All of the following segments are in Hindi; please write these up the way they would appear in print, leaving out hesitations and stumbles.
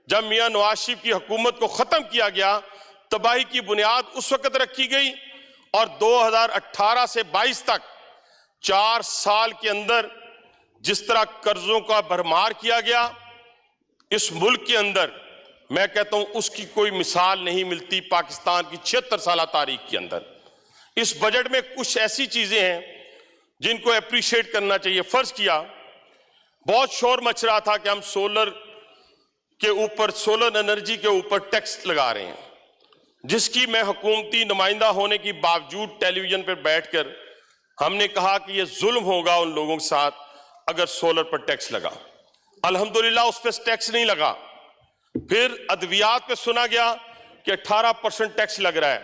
जब मियां नवाज शरीफ की हुकूमत को खत्म किया गया, तबाही की बुनियाद उस वक्त रखी गई और 2018 से 22 तक 4 साल के अंदर जिस तरह कर्जों का भरमार किया गया इस मुल्क के अंदर, मैं कहता हूं उसकी कोई मिसाल नहीं मिलती पाकिस्तान की 76 साल तारीख के अंदर। इस बजट में कुछ ऐसी चीजें हैं जिनको अप्रिशिएट करना चाहिए। फर्ज किया, बहुत शोर मच रहा था कि हम सोलर एनर्जी के ऊपर टैक्स लगा रहे हैं, जिसकी मैं हुकूमती नुमाइंदा होने की बावजूद टेलीविजन पर बैठकर हमने कहा कि यह जुल्म होगा उन लोगों के साथ अगर सोलर पर टैक्स लगा। अल्हम्दुलिल्लाह उस पर टैक्स नहीं लगा। फिर अद्वियात पे सुना गया कि 18% टैक्स लग रहा है,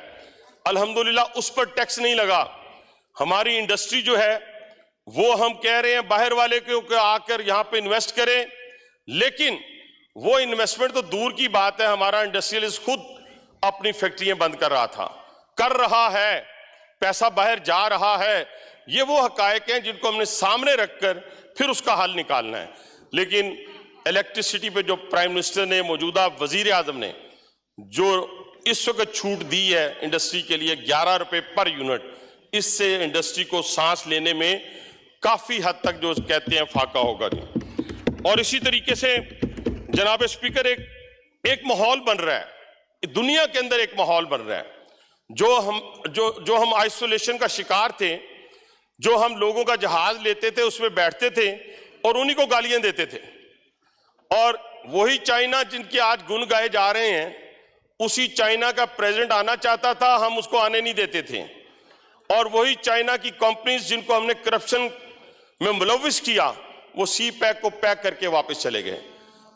अल्हम्दुलिल्लाह उस पर टैक्स नहीं लगा। हमारी इंडस्ट्री जो है वो हम कह रहे हैं बाहर वाले के आकर यहां पे इन्वेस्ट करें, लेकिन वो इन्वेस्टमेंट तो दूर की बात है। हमारा इंडस्ट्रियलिस्ट खुद अपनी फैक्ट्रियां बंद कर रहा है, पैसा बाहर जा रहा है। ये वो हकायक हैं जिनको हमने सामने रखकर फिर उसका हल निकालना है। लेकिन इलेक्ट्रिसिटी पे जो प्राइम मिनिस्टर ने, मौजूदा वजीर आजम ने जो इस वक्त छूट दी है इंडस्ट्री के लिए 11 रुपए पर यूनिट, इससे इंडस्ट्री को सांस लेने में काफी हद तक जो कहते हैं फाका होगा। और इसी तरीके से जनाब स्पीकर एक माहौल बन रहा है, दुनिया के अंदर एक माहौल बन रहा है। जो हम आइसोलेशन का शिकार थे, जो हम लोगों का जहाज लेते थे उसमें बैठते थे और उन्हीं को गालियां देते थे, और वही चाइना जिनके आज गुण गाए जा रहे हैं, उसी चाइना का प्रेसिडेंट आना चाहता था, हम उसको आने नहीं देते थे। और वही चाइना की कंपनीज जिनको हमने करप्शन में मुलविस किया, वो सी पैक को पैक करके वापस चले गए।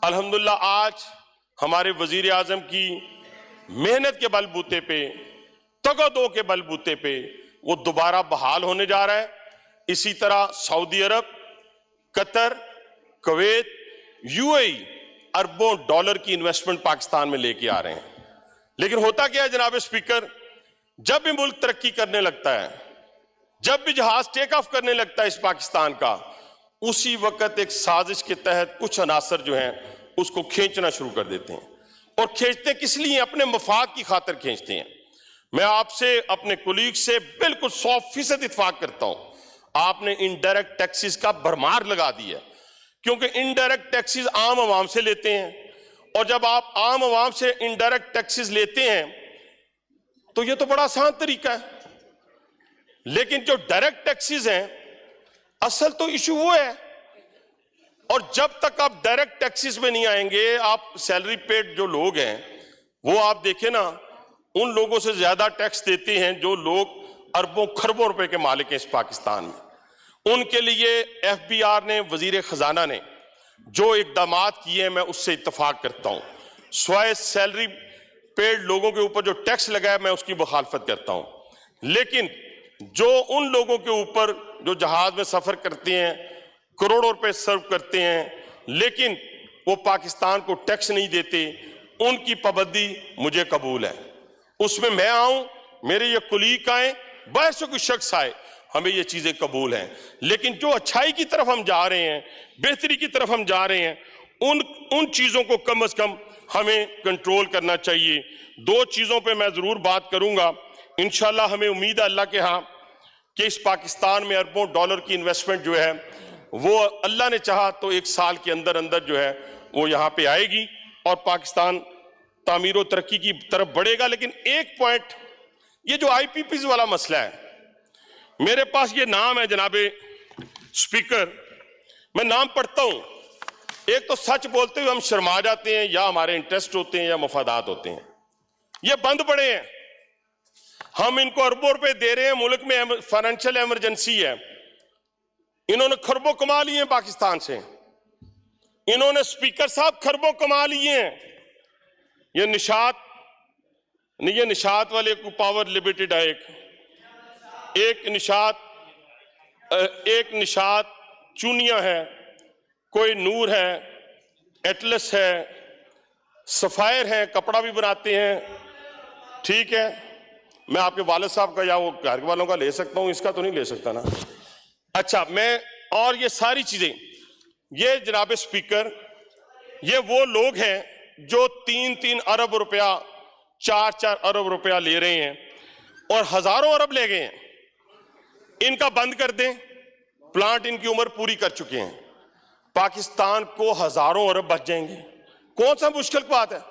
अल्हम्दुलिल्लाह आज हमारे वजीर आजम की मेहनत के बलबूते पे, तगदो के बलबूते पे वो दोबारा बहाल होने जा रहा है। इसी तरह सऊदी अरब, कतर, कुवैत, यूएई अरबों डॉलर की इन्वेस्टमेंट पाकिस्तान में लेके आ रहे हैं। लेकिन होता क्या है जनाब स्पीकर, जब भी मुल्क तरक्की करने लगता है, जब भी जहाज टेक ऑफ करने लगता है इस पाकिस्तान का, उसी वक्त एक साजिश के तहत कुछ अनासर जो हैं उसको खींचना शुरू कर देते हैं। और खींचते किस लिए? अपने मफाद की खातिर खींचते हैं। मैं आपसे, अपने कुलीग से बिल्कुल 100% इत्तेफाक करता हूं। आपने इनडायरेक्ट टैक्सेस का भरमार लगा दिया, क्योंकि इनडायरेक्ट टैक्सेस आम आवाम से लेते हैं, और जब आप आम आवाम से इनडायरेक्ट टैक्सेस लेते हैं तो ये तो बड़ा आसान तरीका है। लेकिन जो डायरेक्ट टैक्सेस हैं, असल तो इशू वो है। और जब तक आप डायरेक्ट टैक्सेस में नहीं आएंगे, आप सैलरी पेड जो लोग हैं वो आप देखें ना, उन लोगों से ज्यादा टैक्स देते हैं जो लोग अरबों खरबों रुपए के मालिक हैं इस पाकिस्तान में। उनके लिए एफबीआर ने, वजीर खजाना ने जो इकदामात किए, मैं उससे इत्तफाक करता हूं। स्वाय सैलरी पेड लोगों के ऊपर जो टैक्स लगाया, मैं उसकी मुखालफत करता हूं। लेकिन जो उन लोगों के ऊपर जो जहाज में सफर करते हैं, करोड़ों रुपए सर्व करते हैं, लेकिन वो पाकिस्तान को टैक्स नहीं देते, उनकी पाबंदी मुझे कबूल है। उसमें मैं आऊं, मेरे ये कुलीग आए, बहस कोई शख्स आए, हमें ये चीजें कबूल हैं। लेकिन जो अच्छाई की तरफ हम जा रहे हैं, बेहतरी की तरफ हम जा रहे हैं, उन चीजों को कम से कम हमें कंट्रोल करना चाहिए। 2 चीजों पे मैं जरूर बात करूंगा। इंशाल्लाह हमें उम्मीद है अल्लाह के यहां कि इस पाकिस्तान में अरबों डॉलर की इन्वेस्टमेंट जो है वो अल्लाह ने चाहा तो 1 साल के अंदर अंदर जो है वो यहां पे आएगी और पाकिस्तान तामीर और तरक्की की तरफ बढ़ेगा। लेकिन एक पॉइंट, ये जो आईपीपी वाला मसला है, मेरे पास ये नाम है जनाबे स्पीकर, मैं नाम पढ़ता हूं। एक तो सच बोलते हुए हम शर्मा जाते हैं, या हमारे इंटरेस्ट होते हैं या मफादात होते हैं। ये बंद पड़े हैं, हम इनको अरबों रुपए दे रहे हैं, मुल्क में फाइनेंशियल इमरजेंसी है, इन्होंने खरबों कमा लिए हैं पाकिस्तान से, इन्होंने स्पीकर साहब खरबों कमा लिए हैं। ये निशात वाले को पावर लिमिटेड है, एक निशात चूनिया है, कोई नूर है, एटलस है, सफायर है, कपड़ा भी बनाते हैं। ठीक है, मैं आपके वालिद साहब का या वो घर वालों का ले सकता हूं, इसका तो नहीं ले सकता ना। अच्छा, मैं और ये सारी चीजें, ये जनाब स्पीकर, ये वो लोग हैं जो 3-3 अरब रुपया, 4-4 अरब रुपया ले रहे हैं और हजारों अरब ले गए हैं, इनका बंद कर दें। प्लांट इनकी उम्र पूरी कर चुके हैं, पाकिस्तान को हजारों अरब बच जाएंगे। कौन सा मुश्किल बात है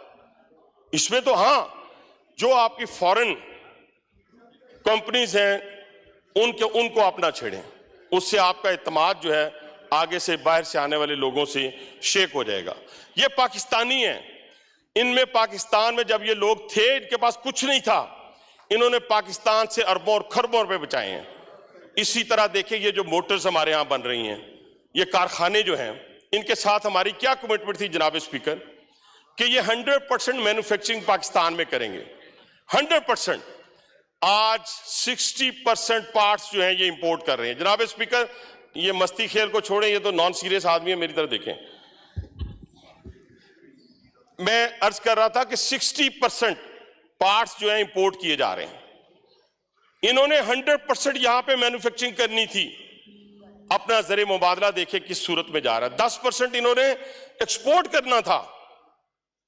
इसमें? तो हां, जो आपकी फॉरेन कंपनीज हैं उनको अपना छेड़ें, उससे आपका इत्मीनान जो है आगे से बाहर से आने वाले लोगों से शेक हो जाएगा। ये पाकिस्तानी हैं, इनमें पाकिस्तान में जब ये लोग थे इनके पास कुछ नहीं था, इन्होंने पाकिस्तान से अरबों और खरबों रुपए बचाए हैं। इसी तरह देखिए ये जो मोटर्स हमारे यहां बन रही हैं, ये कारखाने जो हैं, इनके साथ हमारी क्या कमिटमेंट थी जनाब स्पीकर कि ये 100% मैन्युफैक्चरिंग पाकिस्तान में करेंगे, 100%। आज 60% पार्ट्स जो हैं ये इंपोर्ट कर रहे हैं। जनाब स्पीकर, ये मस्ती खेल को छोड़ें, ये तो नॉन सीरियस आदमी है, मेरी तरफ देखें। मैं अर्ज कर रहा था कि 60% पार्ट्स जो है इंपोर्ट किए जा रहे हैं। इन्होंने 100% यहां पे मैन्युफैक्चरिंग करनी थी। अपना जरिए मुबादला देखे किस सूरत में जा रहा है। 10% इन्होंने एक्सपोर्ट करना था।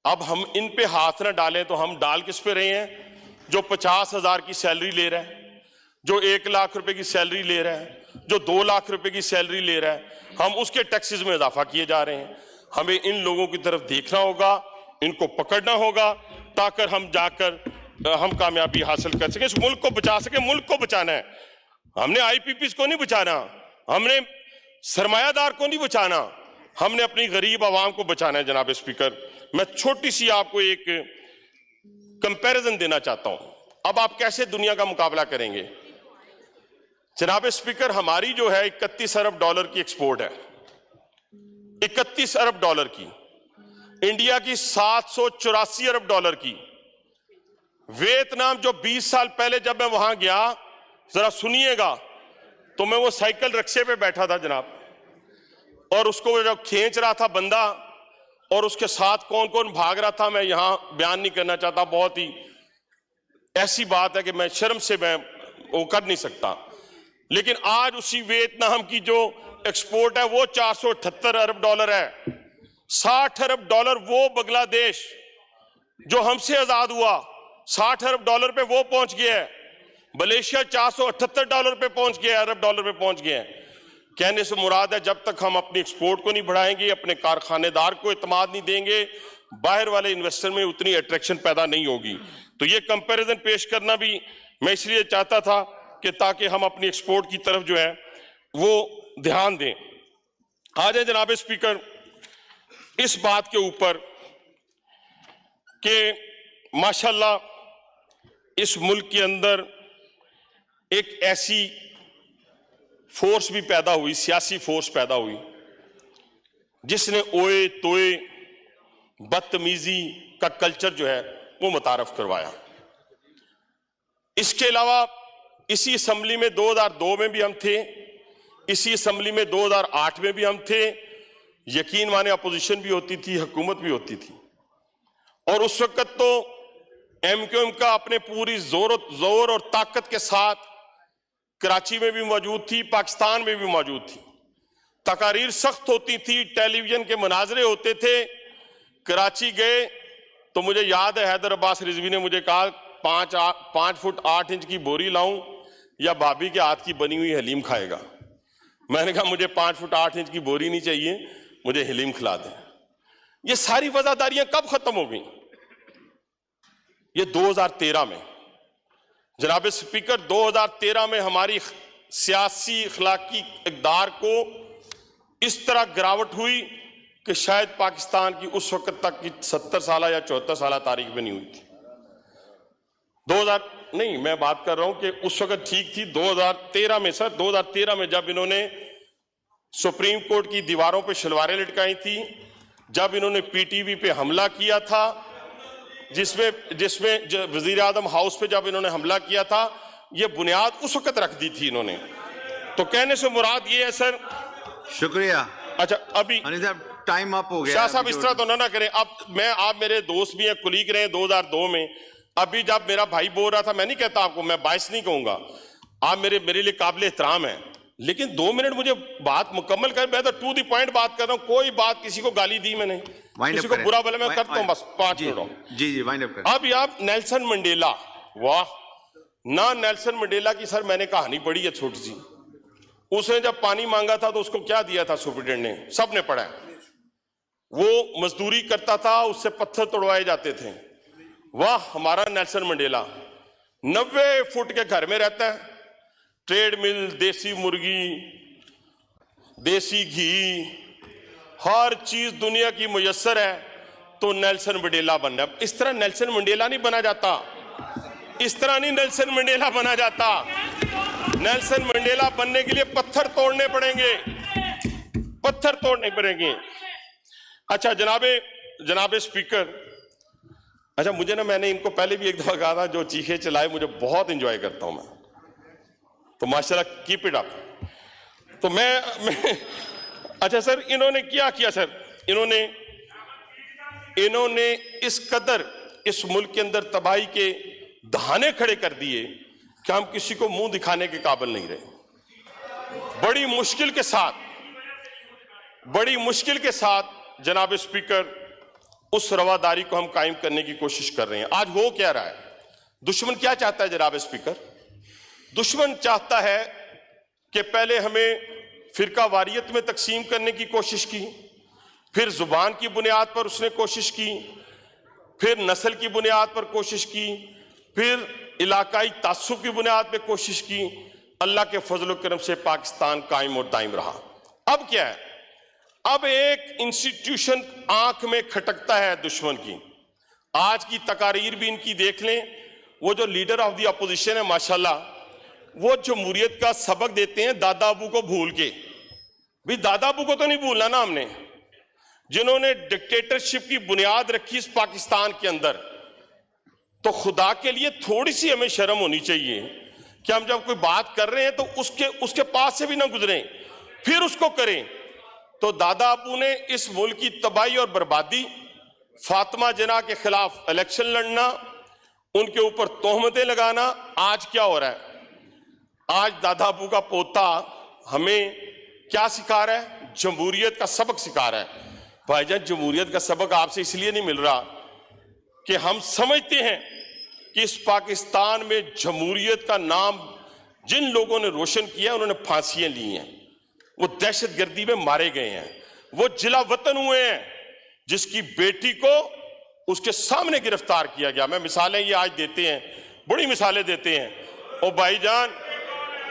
अब हम इन पे हाथ ना डालें तो हम डाल किस पे रहे हैं? जो 50,000 की सैलरी ले रहा है, जो 1 लाख रुपए की सैलरी ले रहा है, जो 2 लाख रुपए की सैलरी ले रहा है, हम उसके टैक्सेस में इजाफा किए जा रहे हैं। हमें इन लोगों की तरफ देखना होगा, इनको पकड़ना होगा, ताकि हम जाकर हम कामयाबी हासिल कर सके, इस मुल्क को बचा सके। मुल्क को बचाना है, हमने IPPs को नहीं बचाना, हमने सरमायादार को नहीं बचाना, हमने अपनी गरीब आवाम को बचाना है। जनाब स्पीकर, मैं छोटी सी आपको एक कंपैरिजन देना चाहता हूं। अब आप कैसे दुनिया का मुकाबला करेंगे? जनाब स्पीकर, हमारी जो है 31 अरब डॉलर की एक्सपोर्ट है, 31 अरब डॉलर की। इंडिया की 784 अरब डॉलर की। वियतनाम जो 20 साल पहले जब मैं वहां गया, जरा सुनिएगा, तो मैं वो साइकिल रिक्शे पे बैठा था जनाब, और उसको जब खींच रहा था बंदा, और उसके साथ कौन कौन भाग रहा था, मैं यहां बयान नहीं करना चाहता। बहुत ही ऐसी बात है कि मैं शर्म से मैं वो कर नहीं सकता। लेकिन आज उसी वियतनाम की जो एक्सपोर्ट है वो 478 अरब डॉलर है। 60 अरब डॉलर वो बांग्लादेश जो हमसे आजाद हुआ, 60 अरब डॉलर पे वो पहुंच गया है। मलेशिया 478 डॉलर पे पहुंच गया है, अरब डॉलर पे पहुंच गया है। कहने से मुराद है, जब तक हम अपनी एक्सपोर्ट को नहीं बढ़ाएंगे, अपने कारखानेदार को इत्मीनान नहीं देंगे, बाहर वाले इन्वेस्टर में उतनी अट्रैक्शन पैदा नहीं होगी। तो ये कंपैरिजन पेश करना भी मैं इसलिए चाहता था कि ताकि हम अपनी एक्सपोर्ट की तरफ जो है वो ध्यान दें। आ जाए जनाब स्पीकर इस बात के ऊपर कि माशाल्लाह इस मुल्क के अंदर एक ऐसी फोर्स भी पैदा हुई, सियासी फोर्स पैदा हुई, जिसने ओए तोए बदतमीजी का कल्चर जो है वो मुतारफ करवाया। इसके अलावा इसी असेंबली में 2002 में भी हम थे, इसी असेंबली में 2008 में भी हम थे। यकीन माने अपोजिशन भी होती थी, हुकूमत भी होती थी, और उस वक्त तो MQM का अपने पूरी जोर और ताकत के साथ कराची में भी मौजूद थी, पाकिस्तान में भी मौजूद थी। तकारीर सख्त होती थी, टेलीविजन के मनाजरे होते थे। कराची गए तो मुझे याद है हैदर अब्बास रिजवी ने मुझे कहा 5 फुट 8 इंच की बोरी लाऊं या भाभी के हाथ की बनी हुई हलीम खाएगा। मैंने कहा मुझे 5 फुट 8 इंच की बोरी नहीं चाहिए, मुझे हलीम खिला दें। ये सारी वफादारियां कब खत्म हो गई? ये 2013 में। जनाब स्पीकर, 2013 में हमारी सियासी अखलाकी इक़दार को इस तरह गिरावट हुई कि शायद पाकिस्तान की उस वक्त तक की 70 साल या 74 साल तारीख में नहीं हुई थी। 2000 नहीं, मैं बात कर रहा हूं कि उस वक्त ठीक थी। 2013 में सर, 2013 में जब इन्होंने सुप्रीम कोर्ट की दीवारों पे शलवारें लटकाई थी, जब इन्होंने PTV पे हमला किया था, जिसमें वजीर आजम हाउस पे जब इन्होंने हमला किया था, ये बुनियाद उस वक्त रख दी थी इन्होंने। तो कहने से मुराद ये है सर। शुक्रिया। अच्छा, अभी टाइम अप हो गया। शाह साहब इस तरह तो ना करें। अब आप मेरे दोस्त भी हैं, कुलीग रहे 2002 में। अभी जब मेरा भाई बोल रहा था, मैं नहीं कहता आपको, मैं बाइस नहीं कहूंगा, आप मेरे लिए काबिल एहतराम है। लेकिन 2 मिनट मुझे बात मुकम्मल कर, मैं तो टू द पॉइंट बात कर रहा हूं। कोई बात किसी को गाली दी मैंने, किसी को बुरा भला मैं करता हूं, बस 5 मिनट। जी वाइंड अप करें। अब आप नेल्सन मंडेला, वाह ना, नेल्सन मंडेला की सर मैंने कहानी पढ़ी है छोटी सी। उसने जब पानी मांगा था तो उसको क्या दिया था सुप्रीटेंडेंट ने, सबने पढ़ा है। वो मजदूरी करता था, उससे पत्थर तोड़वाए जाते थे। वाह हमारा नेल्सन मंडेला 90 फुट के घर में रहता है, ट्रेडमिल, देसी मुर्गी, देसी घी, हर चीज दुनिया की मुयस्सर है, तो नेल्सन मंडेला बनना है। इस तरह नेल्सन मंडेला नहीं बना जाता, इस तरह नहीं नेल्सन मंडेला बना जाता। नेल्सन मंडेला बनने के लिए पत्थर तोड़ने पड़ेंगे, पत्थर तोड़ने पड़ेंगे। अच्छा जनाबे स्पीकर, अच्छा मुझे ना, मैंने इनको पहले भी एक दफा कहा था, जो चीखे चिल्लाए मुझे बहुत इंजॉय करता हूं मैं, तो माशाल्लाह कीप इट अप। तो मैं अच्छा सर, इन्होंने क्या किया सर, इन्होंने इस कदर इस मुल्क के अंदर तबाही के दहाने खड़े कर दिए कि हम किसी को मुंह दिखाने के काबिल नहीं रहे। बड़ी मुश्किल के साथ जनाब स्पीकर उस रवादारी को हम कायम करने की कोशिश कर रहे हैं। आज हो क्या रहा है, दुश्मन क्या चाहता है जनाब स्पीकर? दुश्मन चाहता है कि पहले हमें फिरका वारियत में तकसीम करने की कोशिश की, फिर जुबान की बुनियाद पर उसने कोशिश की, फिर नस्ल की बुनियाद पर कोशिश की, फिर इलाकाई तासुब की बुनियाद पर कोशिश की। अल्लाह के फजल करम से पाकिस्तान कायम और दायम रहा। अब क्या है, अब एक इंस्टीट्यूशन आंख में खटकता है दुश्मन की। आज की तकारीर भी इनकी देख लें, वो जो लीडर ऑफ द अपोजिशन है माशाल्लाह, वो जमहूरियत का सबक देते हैं दादा अबू को भूल के। भी दादा अबू को तो नहीं भूलना ना हमने, जिन्होंने डिक्टेटरशिप की बुनियाद रखी इस पाकिस्तान के अंदर। तो खुदा के लिए थोड़ी सी हमें शर्म होनी चाहिए कि हम जब कोई बात कर रहे हैं तो उसके पास से भी ना गुजरें, फिर उसको करें। तो दादा अबू ने इस मुल्क की तबाही और बर्बादी, फातिमा जिन्ना के खिलाफ इलेक्शन लड़ना, उनके ऊपर तोहमतें लगाना, आज क्या हो रहा है? आज दादा अबू का पोता हमें क्या सिखा रहा है? जमहूरियत का सबक सिखा रहा है। भाईजान जमहूरियत का सबक आपसे इसलिए नहीं मिल रहा कि हम समझते हैं कि इस पाकिस्तान में जमहूरियत का नाम जिन लोगों ने रोशन किया उन्होंने फांसियां ली हैं, वो दहशतगर्दी में मारे गए हैं, वो जिला वतन हुए हैं, जिसकी बेटी को उसके सामने गिरफ्तार किया गया। मैं मिसालें ये आज देते हैं, बड़ी मिसालें देते हैं। और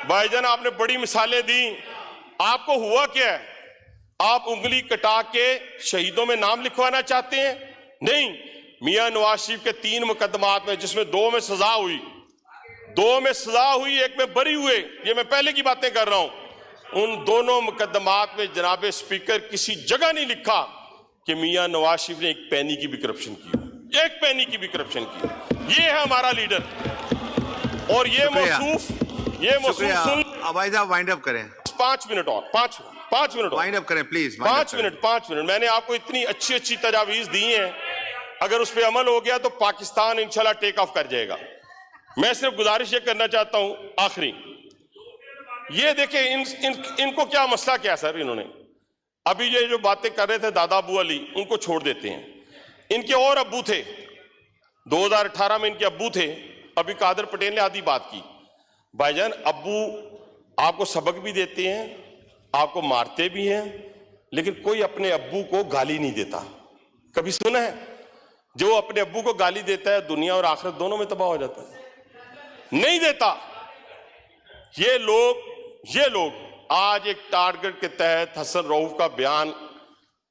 भाईजान आपने बड़ी मिसालें दी, आपको हुआ क्या है? आप उंगली कटा के शहीदों में नाम लिखवाना चाहते हैं? नहीं, मियां नवाज शरीफ के 3 मुकदमात में, जिसमें 2 में सजा हुई, 2 में सजा हुई, 1 में बरी हुए, ये मैं पहले की बातें कर रहा हूं। उन दोनों मुकदमात में जनाब स्पीकर किसी जगह नहीं लिखा कि मियां नवाज शरीफ ने 1 पैनी की भी करप्शन की, 1 पैनी की भी करप्शन की। ये है हमारा लीडर। और ये मौसूफ सुन, अवाइजा वाइंड अप करें। 5 मिनट और 5 मिनट वाइंड अप करें प्लीज। 5 मिनट। मैंने आपको इतनी अच्छी तजावीज दी हैं, अगर उस पर अमल हो गया तो पाकिस्तान इंशाल्लाह टेक ऑफ कर जाएगा। मैं सिर्फ गुजारिश ये करना चाहता हूं आखिरी, ये देखें इनको क्या मसला क्या है सर। इन्होंने अभी ये जो बातें कर रहे थे दादा अबू अली, उनको छोड़ देते हैं। इनके और अब्बू थे, 2018 में इनके अब्बू थे। अभी कादर पटेल ने आधी बात की। भाईजान अब्बू आपको सबक भी देते हैं, आपको मारते भी हैं, लेकिन कोई अपने अब्बू को गाली नहीं देता। कभी सुना है? जो अपने अब्बू को गाली देता है दुनिया और आखिरत दोनों में तबाह हो जाता है, नहीं देता। ये लोग आज एक टारगेट के तहत हसन रऊफ का बयान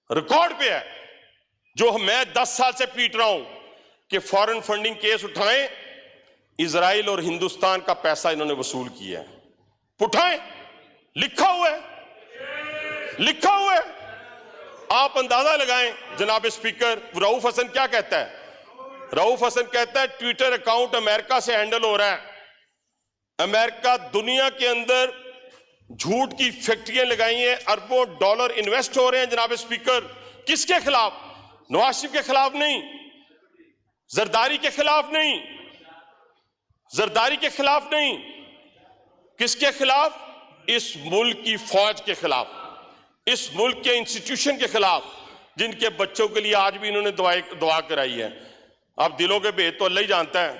रिकॉर्ड पे है, जो मैं 10 साल से पीट रहा हूं कि फॉरेन फंडिंग केस उठाएं, इजराइल और हिंदुस्तान का पैसा इन्होंने वसूल किया है, उठाएं, लिखा हुआ है। आप अंदाजा लगाएं जनाब स्पीकर, रऊफ हसन क्या कहता है? रऊफ हसन कहता है ट्विटर अकाउंट अमेरिका से हैंडल हो रहा है। अमेरिका दुनिया के अंदर झूठ की फैक्ट्रियां लगाई हैं, अरबों डॉलर इन्वेस्ट हो रहे हैं जनाब स्पीकर। किसके खिलाफ? नवाज शरीफ के खिलाफ नहीं, जरदारी के खिलाफ नहीं, किसके खिलाफ? इस मुल्क की फौज के खिलाफ, इस मुल्क के इंस्टीट्यूशन के खिलाफ, जिनके बच्चों के लिए आज भी इन्होंने दुआ कराई है। अब दिलों के भेद तो अल्लाह ही जानता है,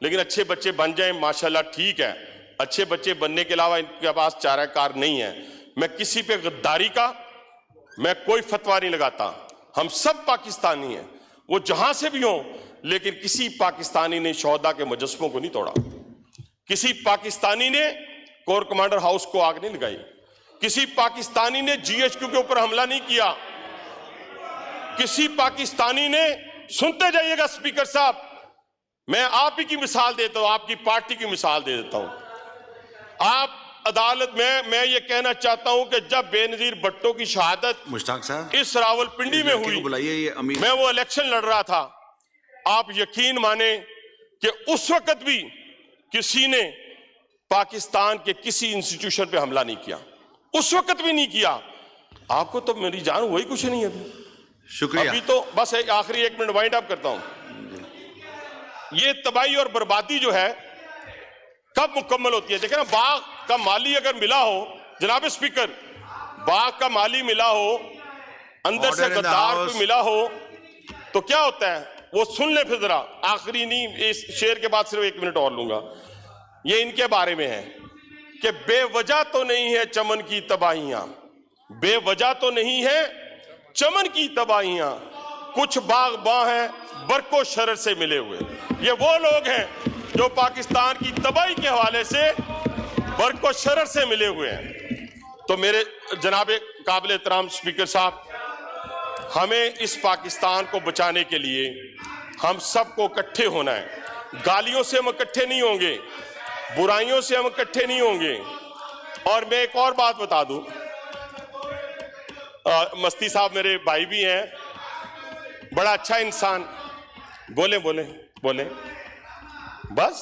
लेकिन अच्छे बच्चे बन जाएं माशाल्लाह ठीक है। अच्छे बच्चे बनने के अलावा इनके पास चाराकार नहीं है। मैं किसी पे गद्दारी का मैं कोई फतवा नहीं लगाता। हम सब पाकिस्तानी हैं, वो जहां से भी हों, लेकिन किसी पाकिस्तानी ने शोहदा के मुजस्समों को नहीं तोड़ा। किसी पाकिस्तानी ने कोर कमांडर हाउस को आग नहीं लगाई। किसी पाकिस्तानी ने जीएचक्यू के ऊपर हमला नहीं किया। किसी पाकिस्तानी ने, सुनते जाइएगा स्पीकर साहब, मैं आप ही की मिसाल देता हूं, आपकी पार्टी की मिसाल दे देता हूं। आप अदालत में, मैं ये कहना चाहता हूं कि जब बेनजीर भट्टो की शहादत मुश्ताक साहब इस रावलपिंडी में हुई, बुलाइए, ये अमीर मैं वो इलेक्शन लड़ रहा था, आप यकीन माने कि उस वक्त भी किसी ने पाकिस्तान के किसी इंस्टीट्यूशन पे हमला नहीं किया, उस वक्त भी नहीं किया। आपको तो मेरी जान वही कुछ नहीं है अभी। शुक्रिया। अभी तो बस आखिरी 1 मिनट वाइंड अप करता हूं। ये तबाही और बर्बादी जो है कब मुकम्मल होती है? देखें ना, बाग का माली अगर मिला हो, जनाब स्पीकर, बाग का माली मिला हो, अंदर से गद्दार को मिला हो, तो क्या होता है वो सुन ले फिर जरा। आखिरी नहीं, इस शेर के बाद सिर्फ 1 मिनट और लूंगा। ये इनके बारे में है कि बेवजह तो नहीं है चमन की तबाहियां, बेवजह तो नहीं है चमन की तबाहियां, कुछ बागबां हैं बरको शरर से मिले हुए। ये वो लोग हैं जो पाकिस्तान की तबाही के हवाले से बरको शरर से मिले हुए हैं। तो मेरे जनाबे काबिल एहतराम स्पीकर साहब, हमें इस पाकिस्तान को बचाने के लिए हम सबको इकट्ठे होना है। गालियों से हम इकट्ठे नहीं होंगे, बुराइयों से हम इकट्ठे नहीं होंगे। और मैं एक और बात बता दूं, मस्ती साहब मेरे भाई भी हैं, बड़ा अच्छा इंसान। बोले बोले बोले, बस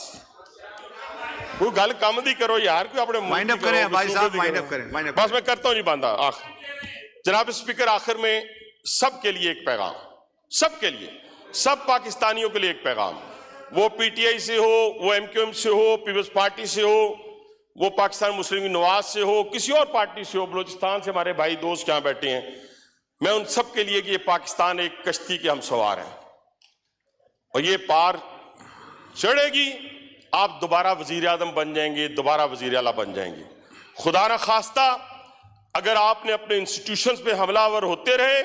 कोई गल कम दी करो यार, कोई अपने वाइंड अप करें भाई साहब, वाइंड अप करें। बस मैं करता हूं जी बांधा। जनाब स्पीकर, आखिर में सबके लिए एक पैगाम, सबके लिए, सब पाकिस्तानियों के लिए एक पैगाम, वो पीटीआई से हो, वो एमक्यूएम से हो, पीपल्स पार्टी से हो, वो पाकिस्तान मुस्लिम लीग नवाज से हो, किसी और पार्टी से हो, बलूचिस्तान से हमारे भाई दोस्त यहाँ बैठे हैं, मैं उन सब के लिए कि ये पाकिस्तान एक कश्ती के हम सवार हैं और ये पार चढ़ेगी। आप दोबारा वजीर आजम बन जाएंगे, दोबारा वजीर आला बन जाएंगे। खुदा न खास्ता अगर आपने अपने इंस्टीट्यूशंस पे हमलावर होते रहे,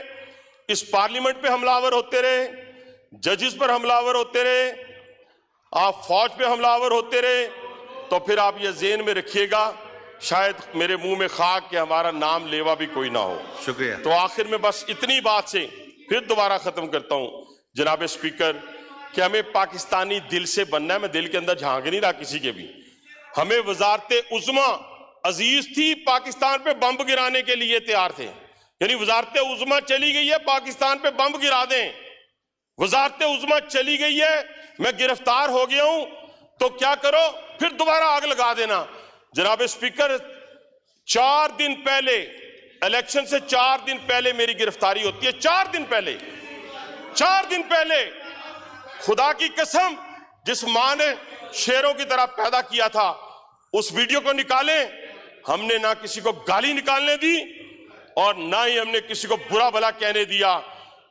इस पार्लियामेंट पे हमलावर होते रहे, जजेस पर हमलावर होते रहे, आप फौज पे हमलावर होते रहे, तो फिर आप ये ज़हन में रखिएगा, शायद मेरे मुंह में खाक कि हमारा नाम लेवा भी कोई ना हो। शुक्रिया। तो आखिर में बस इतनी बात से फिर दोबारा खत्म करता हूं जनाब स्पीकर, कि हमें पाकिस्तानी दिल से बनना है। मैं दिल के अंदर झांक नहीं रहा किसी के भी। हमें वजारते उज़्मा अजीज थी, पाकिस्तान पे बम गिराने के लिए तैयार थे, यानी वजारते उज़्मा चली गई है, पाकिस्तान पे बम गिरा दें। वजारते उज़्मा चली गई है, मैं गिरफ्तार हो गया हूं, तो क्या करो, फिर दोबारा आग लगा देना। जनाब स्पीकर, 4 दिन पहले, इलेक्शन से 4 दिन पहले मेरी गिरफ्तारी होती है। 4 दिन पहले, 4 दिन पहले, खुदा की कसम, जिस मां ने शेरों की तरह पैदा किया था, उस वीडियो को निकालें। हमने ना किसी को गाली निकालने दी और ना ही हमने किसी को बुरा भला कहने दिया।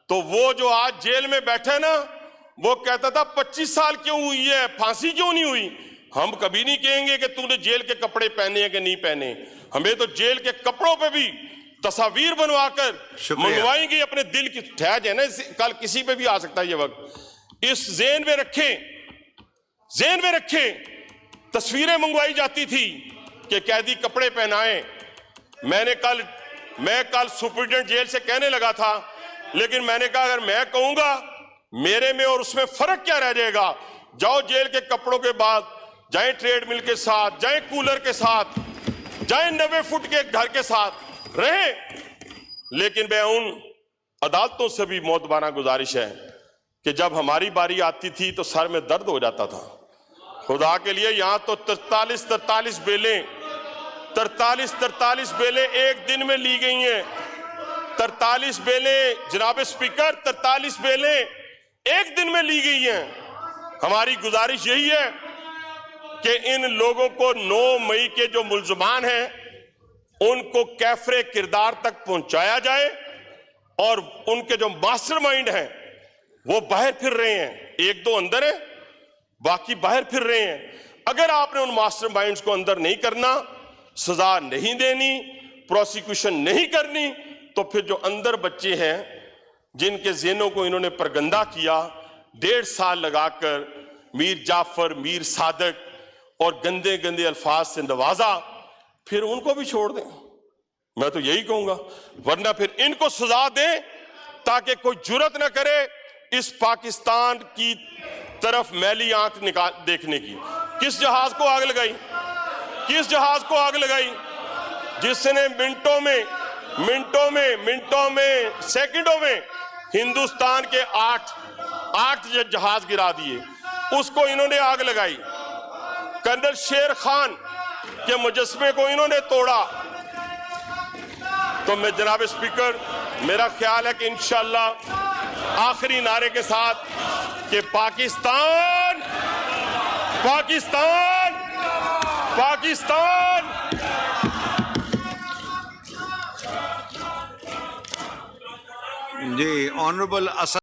तो वो जो आज जेल में बैठे ना, वो कहता था 25 साल क्यों हुई है, फांसी क्यों नहीं हुई। हम कभी नहीं कहेंगे कि तूने जेल के कपड़े पहने हैं कि नहीं पहने। हमें तो जेल के कपड़ों पे भी तस्वीर बनवाकर मंगवाएंगे अपने दिल की। ठहर है ना, कल किसी पे भी आ सकता है ये वक्त। इस जेन में रखें, जेन में रखें। तस्वीरें मंगवाई जाती थी कि कैदी कपड़े पहनाएं। मैं कल सुप्रीटेंडेंट जेल से कहने लगा था, लेकिन मैंने कहा अगर मैं कहूंगा मेरे में और उसमें फर्क क्या रह जाएगा। जाओ जेल के कपड़ों के बाद, जाए ट्रेडमिल के साथ, जाए कूलर के साथ, जाए 90 फुट के घर के साथ रहे। लेकिन मैं उन अदालतों से भी मोतबाना गुजारिश है कि जब हमारी बारी आती थी तो सर में दर्द हो जाता था। खुदा के लिए, यहां तो 43 बेलें, 43 बेलें एक दिन में ली गई हैं। 43 बेलें जनाब स्पीकर, 43 बेलें एक दिन में ली गई हैं। हमारी गुजारिश यही है कि इन लोगों को 9 मई के जो मुल्जमान हैं उनको कैफरे किरदार तक पहुंचाया जाए और उनके जो मास्टरमाइंड हैं वो बाहर फिर रहे हैं, एक दो अंदर है, बाकी बाहर फिर रहे हैं। अगर आपने उन मास्टरमाइंड्स को अंदर नहीं करना, सजा नहीं देनी, प्रोसिक्यूशन नहीं करनी, तो फिर जो अंदर बच्चे हैं जिनके ज़हनों को इन्होंने परगंदा किया, 1.5 साल लगाकर मीर जाफर, मीर सादक और गंदे गंदे अल्फाज से नवाजा, फिर उनको भी छोड़ दें। मैं तो यही कहूंगा, वरना फिर इनको सजा दें ताकि कोई जुर्रत ना करे इस पाकिस्तान की तरफ मैली आंख निकाल देखने की। किस जहाज को आग लगाई, किस जहाज को आग लगाई जिसने मिनटों में सेकंडों में हिंदुस्तान के 8 जहाज गिरा दिए, उसको इन्होंने आग लगाई। कर्नल शेर खान के मुजस्मे को इन्होंने तोड़ा। तो मैं जनाब स्पीकर, मेरा ख्याल है कि इंशाअल्लाह आखिरी नारे के साथ कि पाकिस्तान पाकिस्तान पाकिस्तान जी, ऑनरेबल